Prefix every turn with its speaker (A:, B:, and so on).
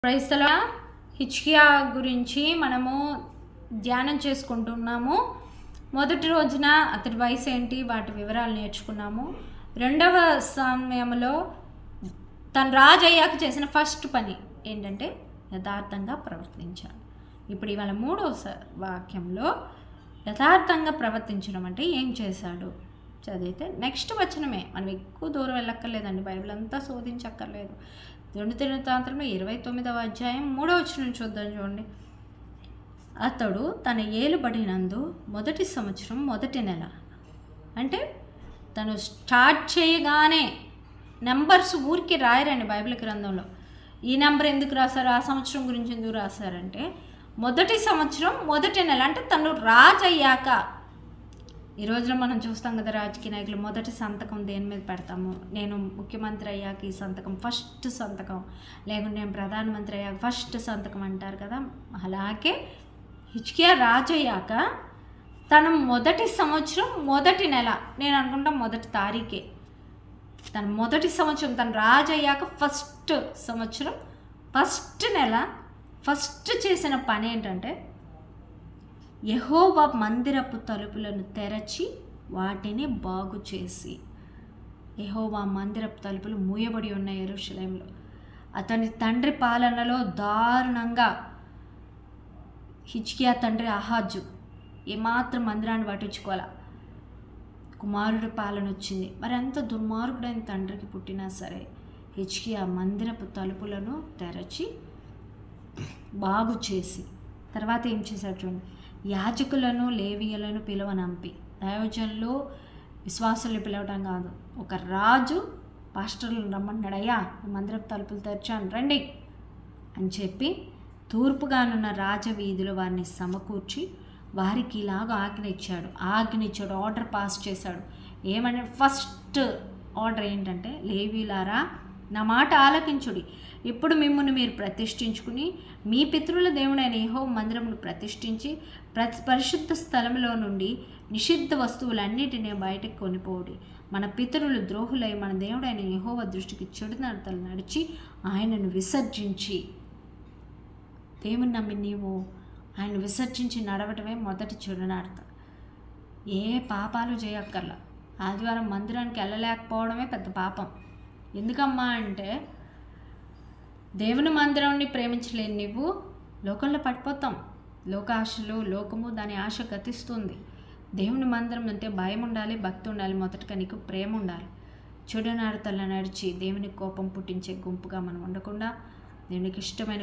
A: క్రైస్తల హిజ్కియా గురించి మనము ధ్యానం చేసుకుంటున్నాము. మొదటి రోజున అతడి వయసు ఏంటి, వాటి వివరాలు నేర్చుకున్నాము. రెండవ సమయంలో తను రాజు అయ్యాక చేసిన ఫస్ట్ పని ఏంటంటే యథార్థంగా ప్రవర్తించాడు. ఇప్పుడు ఇవాళ మూడవ వాక్యంలో యథార్థంగా ప్రవర్తించడం అంటే ఏం చేశాడు చదివితే నెక్స్ట్ వచనమే. మనం ఎక్కువ దూరం వెళ్ళక్కర్లేదండి, బైబిల్ అంతా శోధించక్కర్లేదు. 2 దినవృత్తాంతంలో 29వ అధ్యాయం 3వ వచనం చూద్దాం చూడండి. అతడు తన ఏలుబడినందు మొదటి సంవత్సరం మొదటి నెల, అంటే తను స్టార్ట్ చేయగానే నెంబర్స్ ఊరికి రాయరండి బైబిల్ గ్రంథంలో. ఈ నెంబర్ ఎందుకు రాశారు, ఆ సంవత్సరం గురించి ఎందుకు రాశారంటే మొదటి సంవత్సరం మొదటి నెల, అంటే తను రాజు అయ్యాక. ఈ రోజున మనం చూస్తాం కదా, రాజకీయ నాయకులు మొదటి సంతకం దేని మీద పెడతాము, నేను ముఖ్యమంత్రి అయ్యాక ఈ సంతకం ఫస్ట్ సంతకం, లేకుంటే నేను ప్రధానమంత్రి అయ్యాక ఫస్ట్ సంతకం అంటారు కదా. అలాగే హిజ్కియా రాజు అయ్యాక తన మొదటి సంవత్సరం మొదటి నెల, నేను అనుకుంటా మొదటి తారీఖే తన మొదటి సంవత్సరం, తను రాజు అయ్యాక ఫస్ట్ సంవత్సరం ఫస్ట్ నెల ఫస్ట్ చేసిన పని ఏంటంటే యెహోవా మందిరపు తలుపులను తెరచి వాటిని బాగు చేసి. యెహోవా మందిరపు తలుపులు మూయబడి ఉన్నాయి యెరూషలేములో. అతని తండ్రి పాలనలో దారుణంగా హిజ్కియా తండ్రి ఆహాజు ఏమాత్రం మందిరాన్ని పట్టించుకోవాలా, కుమారుడి పాలన వచ్చింది. మరి అంత దుర్మార్గుడైన తండ్రికి పుట్టినా సరే హిజ్కియా మందిరపు తలుపులను తెరచి బాగు చేసి తర్వాత ఏం చేశాడు చూడండి. యాజకులను లేవీయులను పిలవనంపి, దైవజనులు విశ్వాసులు పిలవడం కాదు, ఒక రాజు పాస్టర్లను రమ్మన్నాడు, అయ్యా మందిరపు తలుపులు తెరిచాను రండి అని చెప్పి తూర్పుగానున్న రాజవీధిలో వారిని సమకూర్చి వారికి ఇలాగ ఆజ్ఞ ఇచ్చాడు, ఆర్డర్ పాస్ చేశాడు. ఏమంటే ఫస్ట్ ఆర్డర్ ఏంటంటే, లేవీయులారా నా మాట ఆలకించుడి, ఇప్పుడు మిమ్మల్ని మీరు ప్రతిష్ఠించుకుని మీ పితరుల దేవుడైన యెహోవా మందిరమును ప్రతిష్ఠించి పరిశుద్ధ స్థలంలో నుండి నిషిద్ధ వస్తువులన్నిటినీ బయటకు కొనిపోవుడి. మన పితరులు ద్రోహులై మన దేవుడైన యెహోవా దృష్టికి చెడు నడతలు నడిచి ఆయనను విసర్జించి, దేవుని నమ్మి నీవు ఆయన విసర్జించి నడవటమే మొదటి చెడు నడత. ఏ పాపాలు చేయక్కర్లా, ఆదివారం మందిరానికి వెళ్ళలేకపోవడమే పెద్ద పాపం. ఎందుకమ్మా అంటే దేవుని మందిరాన్ని ప్రేమించలేని నువ్వు లోకంలో పడిపోతాం. లోకాశలు, లోకము దాని ఆశ గతిస్తుంది. దేవుని మందిరం అంటే భయం ఉండాలి, భక్తి ఉండాలి, మొదటగా నీకు ప్రేమ ఉండాలి. చెడు నడతల నడిచి దేవుని కోపం పుట్టించే గుంపుగా మనం ఉండకుండా దేవునికి ఇష్టమైన